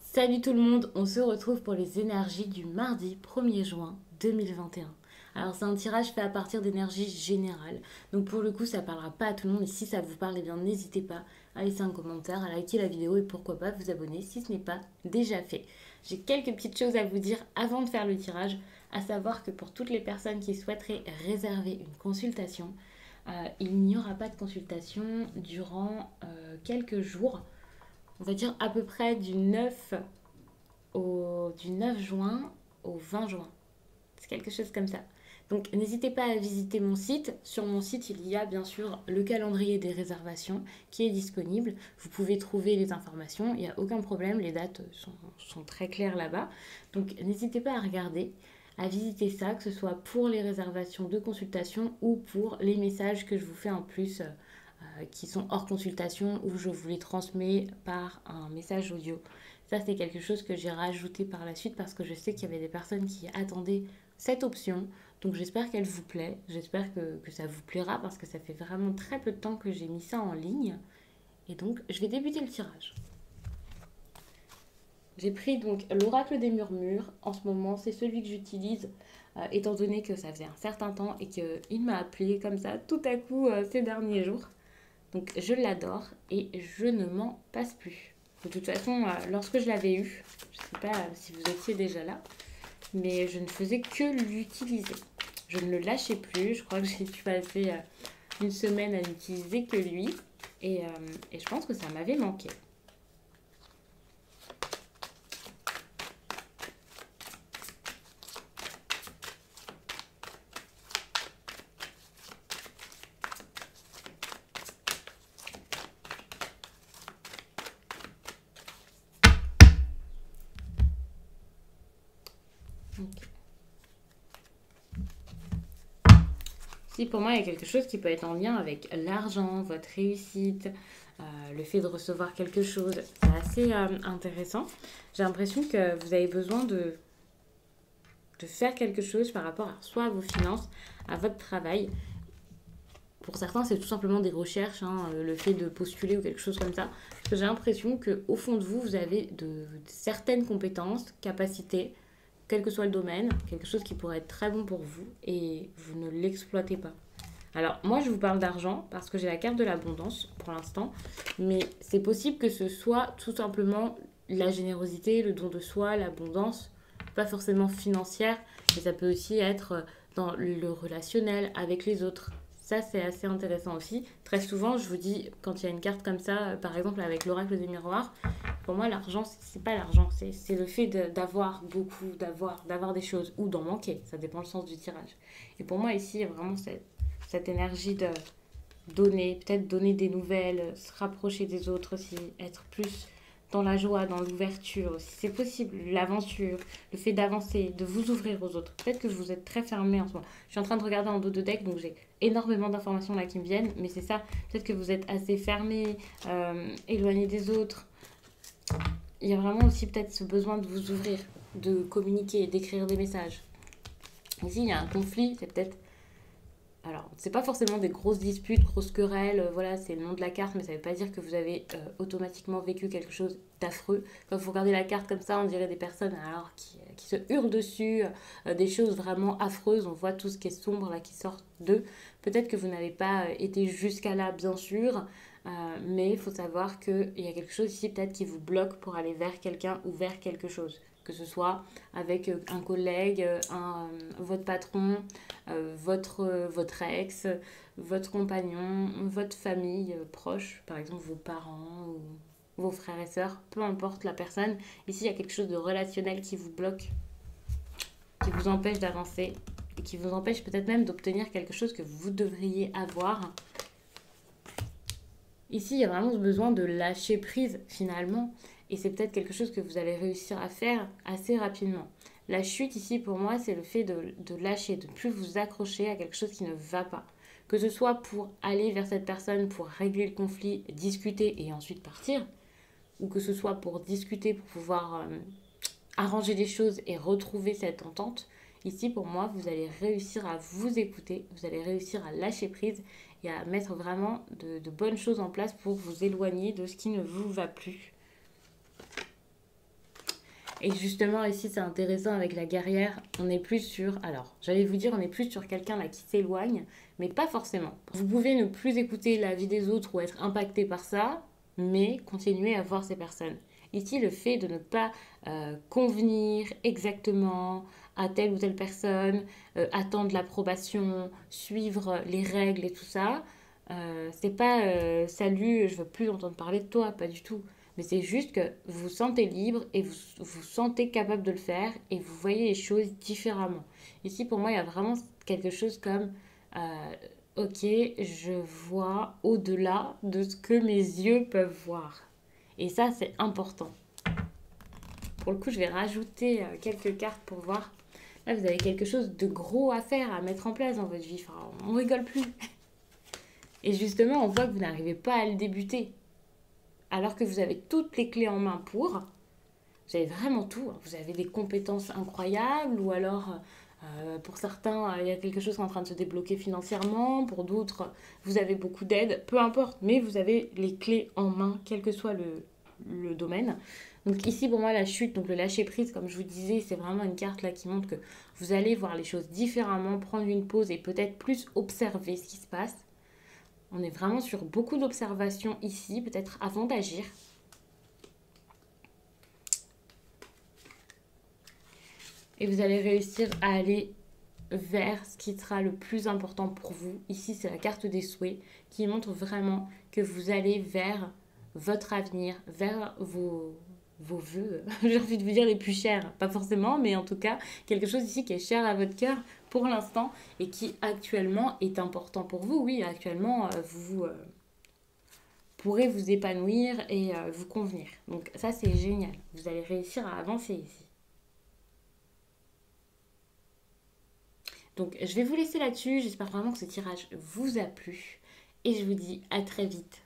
Salut tout le monde, on se retrouve pour les énergies du mardi 1er juin 2021. Alors c'est un tirage fait à partir d'énergie générale, donc pour le coup ça parlera pas à tout le monde et si ça vous parle, eh bien n'hésitez pas à laisser un commentaire, à liker la vidéo et pourquoi pas vous abonner si ce n'est pas déjà fait. J'ai quelques petites choses à vous dire avant de faire le tirage, à savoir que pour toutes les personnes qui souhaiteraient réserver une consultation, il n'y aura pas de consultation durant quelques jours, on va dire à peu près du 9 juin au 20 juin. C'est quelque chose comme ça. Donc n'hésitez pas à visiter mon site. Sur mon site, il y a bien sûr le calendrier des réservations qui est disponible. Vous pouvez trouver les informations, il n'y a aucun problème, les dates sont très claires là-bas. Donc n'hésitez pas à regarder, à visiter ça, que ce soit pour les réservations de consultation ou pour les messages que je vous fais en plus qui sont hors consultation ou je vous les transmets par un message audio. Ça, c'est quelque chose que j'ai rajouté par la suite parce que je sais qu'il y avait des personnes qui attendaient cette option. Donc j'espère qu'elle vous plaît, j'espère que ça vous plaira parce que ça fait vraiment très peu de temps que j'ai mis ça en ligne. Et donc je vais débuter le tirage. J'ai pris donc l'oracle des murmures. En ce moment, c'est celui que j'utilise étant donné que ça faisait un certain temps et qu'il m'a appelé comme ça tout à coup ces derniers jours. Donc je l'adore et je ne m'en passe plus. De toute façon, lorsque je l'avais eu, je ne sais pas si vous étiez déjà là, mais je ne faisais que l'utiliser. Je ne le lâchais plus. Je crois que j'ai dû passer une semaine à n'utiliser que lui. Et je pense que ça m'avait manqué. Okay. Si pour moi il y a quelque chose qui peut être en lien avec l'argent, votre réussite, le fait de recevoir quelque chose, c'est assez intéressant. J'ai l'impression que vous avez besoin de faire quelque chose par rapport soit à vos finances, à votre travail. Pour certains, c'est tout simplement des recherches, hein, le fait de postuler ou quelque chose comme ça. Parce que j'ai l'impression qu'au fond de vous, vous avez de certaines compétences, capacités, quel que soit le domaine, quelque chose qui pourrait être très bon pour vous et vous ne l'exploitez pas. Alors, moi, je vous parle d'argent parce que j'ai la carte de l'abondance pour l'instant, mais c'est possible que ce soit tout simplement la générosité, le don de soi, l'abondance, pas forcément financière, mais ça peut aussi être dans le relationnel avec les autres. Ça, c'est assez intéressant aussi. Très souvent, je vous dis, quand il y a une carte comme ça, par exemple avec l'oracle des miroirs, pour moi, l'argent, c'est pas l'argent, c'est le fait d'avoir beaucoup, d'avoir des choses ou d'en manquer. Ça dépend le sens du tirage. Et pour moi, ici, il y a vraiment cette énergie de donner, peut-être donner des nouvelles, se rapprocher des autres aussi, être plus dans la joie, dans l'ouverture, si c'est possible, l'aventure, le fait d'avancer, de vous ouvrir aux autres. Peut-être que vous êtes très fermé en ce moment. Je suis en train de regarder en dos de deck, donc j'ai énormément d'informations là qui me viennent, mais c'est ça, peut-être que vous êtes assez fermé, éloigné des autres. Il y a vraiment aussi peut-être ce besoin de vous ouvrir, de communiquer, d'écrire des messages. Ici, il y a un conflit, c'est peut-être... Alors, c'est pas forcément des grosses disputes, grosses querelles, voilà, c'est le nom de la carte, mais ça veut pas dire que vous avez automatiquement vécu quelque chose d'affreux. Quand vous regardez la carte comme ça, on dirait des personnes alors qui se hurlent dessus, des choses vraiment affreuses, on voit tout ce qui est sombre là qui sort d'eux. Peut-être que vous n'avez pas été jusqu'à là, bien sûr, mais il faut savoir qu'il y a quelque chose ici peut-être qui vous bloque pour aller vers quelqu'un ou vers quelque chose. Que ce soit avec un collègue, votre patron, votre ex, votre compagnon, votre famille proche, par exemple vos parents ou vos frères et sœurs, peu importe la personne. Ici, il y a quelque chose de relationnel qui vous bloque, qui vous empêche d'avancer et qui vous empêche peut-être même d'obtenir quelque chose que vous devriez avoir. Ici, il y a vraiment ce besoin de lâcher prise finalement. Et c'est peut-être quelque chose que vous allez réussir à faire assez rapidement. La chute ici, pour moi, c'est le fait de lâcher, de ne plus vous accrocher à quelque chose qui ne va pas. Que ce soit pour aller vers cette personne, pour régler le conflit, discuter et ensuite partir, ou que ce soit pour discuter, pour pouvoir arranger les choses et retrouver cette entente. Ici, pour moi, vous allez réussir à vous écouter, vous allez réussir à lâcher prise et à mettre vraiment de bonnes choses en place pour vous éloigner de ce qui ne vous va plus. Et justement, ici, c'est intéressant avec la guerrière. On est plus sur... Alors, j'allais vous dire, on est plus sur quelqu'un là qui s'éloigne, mais pas forcément. Vous pouvez ne plus écouter la vie des autres ou être impacté par ça, mais continuer à voir ces personnes. Ici, le fait de ne pas convenir exactement à telle ou telle personne, attendre l'approbation, suivre les règles et tout ça, c'est pas salut, je veux plus entendre parler de toi, pas du tout. Mais c'est juste que vous vous sentez libre et vous vous sentez capable de le faire et vous voyez les choses différemment. Ici, pour moi, il y a vraiment quelque chose comme ok, je vois au-delà de ce que mes yeux peuvent voir. Et ça, c'est important. Pour le coup, je vais rajouter quelques cartes pour voir. Là, vous avez quelque chose de gros à faire, à mettre en place dans votre vie. Enfin, on rigole plus. Et justement, on voit que vous n'arrivez pas à le débuter. Alors que vous avez toutes les clés en main pour. Vous avez vraiment tout. Vous avez des compétences incroyables ou alors pour certains, il y a quelque chose qui est en train de se débloquer financièrement. Pour d'autres, vous avez beaucoup d'aide. Peu importe, mais vous avez les clés en main, quel que soit le domaine. Donc ici, pour moi, la chute, donc le lâcher prise, comme je vous disais, c'est vraiment une carte là qui montre que vous allez voir les choses différemment, prendre une pause et peut-être plus observer ce qui se passe. On est vraiment sur beaucoup d'observations ici, peut-être avant d'agir. Et vous allez réussir à aller vers ce qui sera le plus important pour vous. Ici, c'est la carte des souhaits qui montre vraiment que vous allez vers votre avenir, vers vos vœux, j'ai envie de vous dire les plus chers, pas forcément, mais en tout cas, quelque chose ici qui est cher à votre cœur pour l'instant et qui actuellement est important pour vous. Oui, actuellement, vous pourrez vous épanouir et vous convenir. Donc ça, c'est génial. Vous allez réussir à avancer ici. Donc je vais vous laisser là-dessus. J'espère vraiment que ce tirage vous a plu. Et je vous dis à très vite